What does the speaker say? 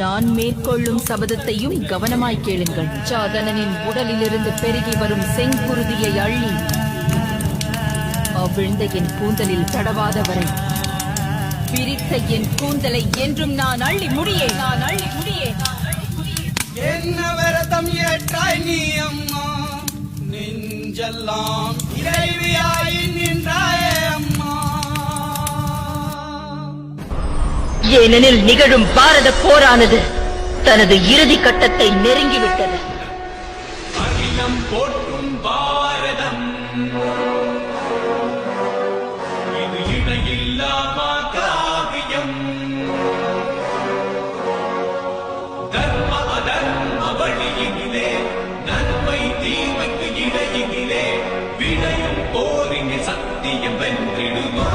நான் மேற்கொள்ளும் சபதத்தையும் கவனமாய் கேளுங்கள். சாதனனின் உடலிலிருந்து பெருகி வரும் செங்குருதியை அள்ளி அவிழ்ந்த என் கூந்தலில் தடவாதவரை பிரித்த என் கூந்தலை என்றும் நான் அள்ளி முடியே. என்ன விரதம் ஏற்றாய் நீ அம்மா, நெஞ்செல்லாம் இறைவியாய் நின்றாயே அம்மா. ஏனெனில் நிகழும் பாரத போரானது தனது இறுதி கட்டத்தை நெருங்கிவிட்டது. அகிலம் போற்றும் பாரதம், இது இணையில்லாம காவியம். தர்ம அதர்ம வழியினிலே, நன்மை தீமைக்கு இடையினிலே, விளையும் போரின் சத்தியம் வென்றிடுமோ.